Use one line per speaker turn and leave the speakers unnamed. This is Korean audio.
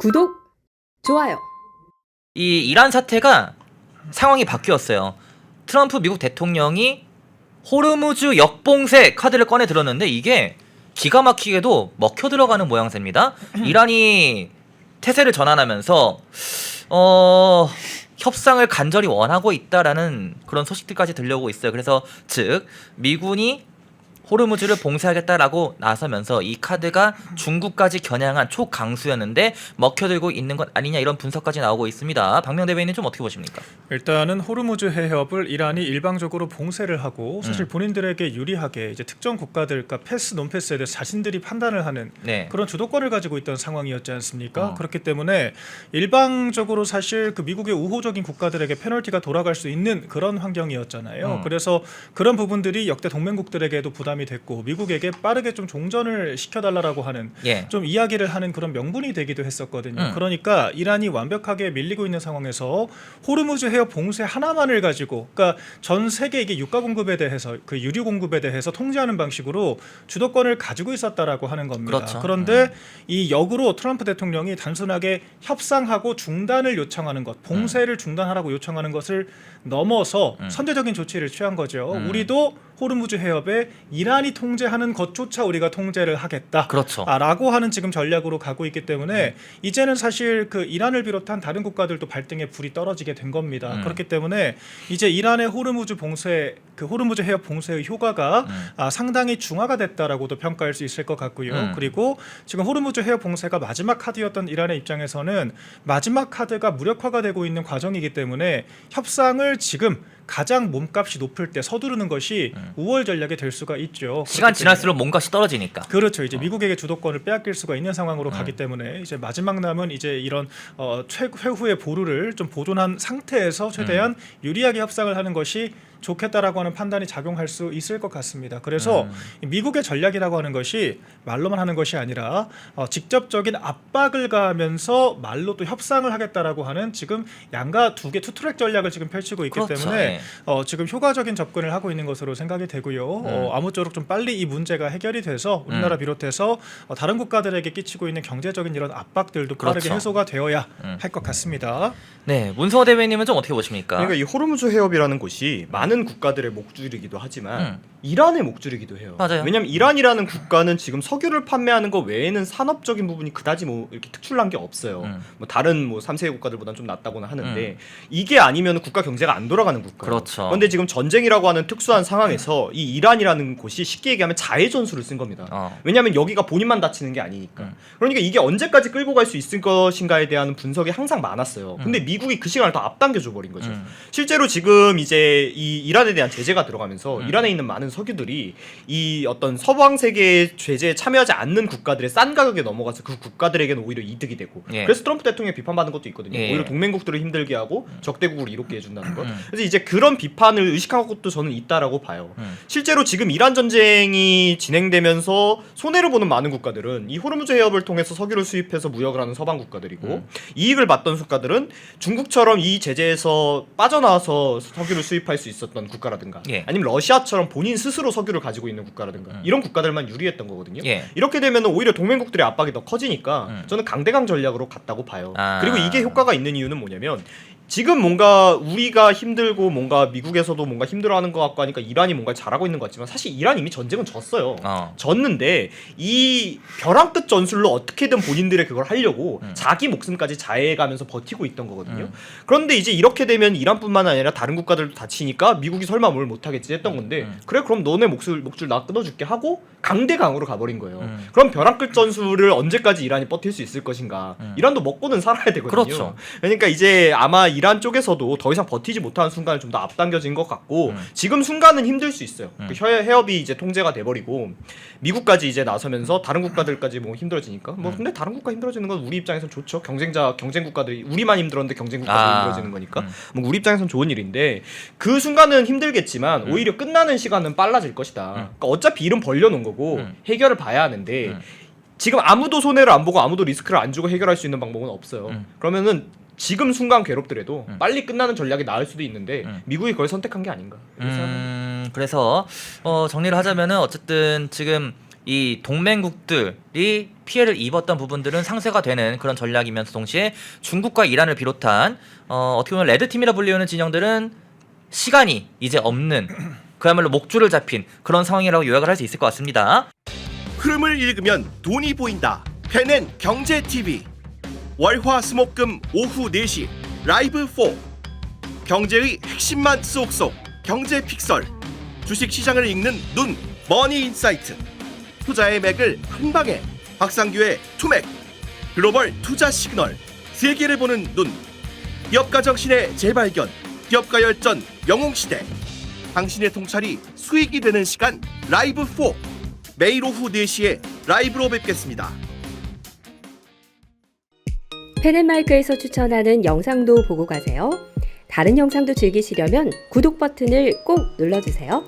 구독, 좋아요.
이 이란 사태가 상황이 바뀌었어요. 트럼프 미국 대통령이 호르무즈 역봉쇄 카드를 꺼내 들었는데 이게 기가 막히게도 먹혀 들어가는 모양새입니다. 이란이 태세를 전환하면서 협상을 간절히 원하고 있다라는 그런 소식들까지 들려오고 있어요. 그래서 즉 미군이 호르무즈를 봉쇄하겠다라고 나서면서 이 카드가 중국까지 겨냥한 초강수였는데 먹혀들고 있는 것 아니냐 이런 분석까지 나오고 있습니다. 박명 대변인은 좀 어떻게 보십니까?
일단은 호르무즈 해협을 이란이 일방적으로 봉쇄를 하고 사실 본인들에게 유리하게 이제 특정 국가들, 그러니까 패스, 논패스에 대해서 자신들이 판단을 하는 그런 주도권을 가지고 있던 상황이었지 않습니까? 그렇기 때문에 일방적으로 사실 그 미국의 우호적인 국가들에게 페널티가 돌아갈 수 있는 그런 환경이었잖아요. 그래서 그런 부분들이 역대 동맹국들에게도 부담이 됐고 미국에게 빠르게 좀 종전을 시켜달라고 하는 좀 이야기를 하는 그런 명분이 되기도 했었거든요. 그러니까 이란이 완벽하게 밀리고 있는 상황에서 호르무즈 해협 봉쇄 하나만을 가지고, 그러니까 전 세계 이게 유가 공급에 대해서 그 유류 공급에 대해서 통제하는 방식으로 주도권을 가지고 있었다라고 하는 겁니다.
그렇죠.
그런데 이 역으로 트럼프 대통령이 단순하게 협상하고 중단을 요청하는 것, 봉쇄를 중단하라고 요청하는 것을 넘어서 선제적인 조치를 취한 거죠. 우리도 호르무즈 해협에 이란이 통제하는 것조차 우리가 통제를 하겠다.
그렇죠.
라고 하는 지금 전략으로 가고 있기 때문에 이제는 사실 그 이란을 비롯한 다른 국가들도 발등에 불이 떨어지게 된 겁니다. 그렇기 때문에 이제 이란의 호르무즈 봉쇄, 그 호르무즈 해협 봉쇄의 효과가 상당히 중화가 됐다라고도 평가할 수 있을 것 같고요. 그리고 지금 호르무즈 해협 봉쇄가 마지막 카드였던 이란의 입장에서는 마지막 카드가 무력화가 되고 있는 과정이기 때문에 협상을 지금 가장 몸값이 높을 때 서두르는 것이 우월 전략이 될 수가 있죠.
시간 지날수록 몸값이 떨어지니까.
그렇죠. 이제 미국에게 주도권을 빼앗길 수가 있는 상황으로 가기 때문에 이제 마지막 남은 이제 이런 최후의 보루를 좀 보존한 상태에서 최대한 유리하게 협상을 하는 것이 좋겠다라고 하는 판단이 작용할 수 있을 것 같습니다. 그래서 미국의 전략이라고 하는 것이 말로만 하는 것이 아니라 직접적인 압박을 가하면서 말로 또 협상을 하겠다라고 하는 지금 양가 두 개 투트랙 전략을 지금 펼치고 있기 때문에 지금 효과적인 접근을 하고 있는 것으로 생각이 되고요. 아무쪼록 좀 빨리 이 문제가 해결이 돼서 우리나라 비롯해서 다른 국가들에게 끼치고 있는 경제적인 이런 압박들도 빠르게 해소가 되어야 할 것 같습니다.
네, 문성호 대변인님은 좀 어떻게 보십니까?
그러니까 이 호르무즈 해협이라는 곳이 많은 국가들의 목줄이기도 하지만 이란의 목줄이기도 해요.
맞아요.
왜냐하면 이란이라는 국가는 지금 석유를 판매하는 것 외에는 산업적인 부분이 그다지 뭐 이렇게 특출난 게 없어요. 뭐 다른 뭐 3세계 국가들보다는 좀 낫다고는 하는데 이게 아니면 국가 경제가 안 돌아가는 국가예요.
그렇죠.
그런데 지금 전쟁이라고 하는 특수한 상황에서 이 이란이라는 곳이 쉽게 얘기하면 자해 전술을 쓴 겁니다. 왜냐하면 여기가 본인만 다치는 게 아니니까. 그러니까 이게 언제까지 끌고 갈 수 있을 것인가에 대한 분석이 항상 많았어요. 근데 미국이 그 시간을 더 앞당겨 줘 버린 거죠. 실제로 지금 이제 이 이란에 대한 제재가 들어가면서 이란에 있는 많은 석유들이 이 어떤 서방 세계의 제재에 참여하지 않는 국가들의 싼 가격에 넘어가서 그 국가들에게는 오히려 이득이 되고 그래서 트럼프 대통령이 비판받는 것도 있거든요. 오히려 동맹국들을 힘들게 하고 적대국을 이롭게 해준다는 것. 그래서 이제 그런 비판을 의식한 것도 저는 있다라고 봐요. 실제로 지금 이란 전쟁이 진행되면서 손해를 보는 많은 국가들은 이 호르무즈 해협을 통해서 석유를 수입해서 무역을 하는 서방 국가들이고 이익을 봤던 국가들은 중국처럼 이 제재에서 빠져나와서 석유를 수입할 수 있었던 국가라든가 아니면 러시아처럼 본인 스스로 석유를 가지고 있는 국가라든가 이런 국가들만 유리했던 거거든요. 이렇게 되면 오히려 동맹국들의 압박이 더 커지니까 저는 강대강 전략으로 갔다고 봐요. 그리고 이게 효과가 있는 이유는 뭐냐면 지금 뭔가 우리가 힘들고 뭔가 미국에서도 뭔가 힘들어하는 것 같고 하니까 이란이 뭔가 잘하고 있는 것 같지만 사실 이란이 이미 전쟁은 졌어요. 졌는데 이 벼랑 끝 전술로 어떻게든 본인들의 그걸 하려고 자기 목숨까지 자해가면서 버티고 있던 거거든요. 그런데 이제 이렇게 되면 이란뿐만 아니라 다른 국가들도 다치니까 미국이 설마 뭘 못하겠지 했던 건데 그래 그럼 너네 목줄 나 끊어줄게 하고 강대강으로 가버린 거예요. 그럼 벼랑 끝 전술을 언제까지 이란이 버틸 수 있을 것인가. 이란도 먹고는 살아야 되거든요.
그렇죠.
그러니까 이제 아마 이란 쪽에서도 더 이상 버티지 못하는 순간을 좀 더 앞당겨진 것 같고 지금 순간은 힘들 수 있어요. 그 해협이 이제 통제가 돼버리고 미국까지 이제 나서면서 다른 국가들까지 뭐 힘들어지니까 뭐 근데 다른 국가 힘들어지는 건 우리 입장에선 좋죠. 경쟁 국가들이 우리만 힘들었는데 경쟁 국가들이 힘들어지는 거니까 뭐 우리 입장에선 좋은 일인데 그 순간은 힘들겠지만 오히려 끝나는 시간은 빨라질 것이다. 그러니까 어차피 일은 벌려놓은 거고 해결을 봐야 하는데 지금 아무도 손해를 안 보고 아무도 리스크를 안 주고 해결할 수 있는 방법은 없어요. 그러면은 지금 순간 괴롭더라도 빨리 끝나는 전략이 나을 수도 있는데 미국이 그걸 선택한 게 아닌가.
그래서 정리를 하자면은 어쨌든 지금 이 동맹국들이 피해를 입었던 부분들은 상쇄가 되는 그런 전략이면서 동시에 중국과 이란을 비롯한 어떻게 보면 레드팀이라 불리우는 진영들은 시간이 이제 없는 그야말로 목줄을 잡힌 그런 상황이라고 요약을 할 수 있을 것 같습니다.
흐름을 읽으면 돈이 보인다. 펜앤 경제TV 월화수목금 오후 4시 라이브 4 경제의 핵심만 쏙쏙 경제픽설 주식시장을 읽는 눈 머니인사이트 투자의 맥을 한방에 박상규의 투맥 글로벌 투자 시그널 세계를 보는 눈 기업가 정신의 재발견 기업가 열전 영웅시대 당신의 통찰이 수익이 되는 시간 라이브 4 매일 오후 4시에 라이브로 뵙겠습니다.
펜앤마이크에서 추천하는 영상도 보고 가세요. 다른 영상도 즐기시려면 구독 버튼을 꼭 눌러주세요.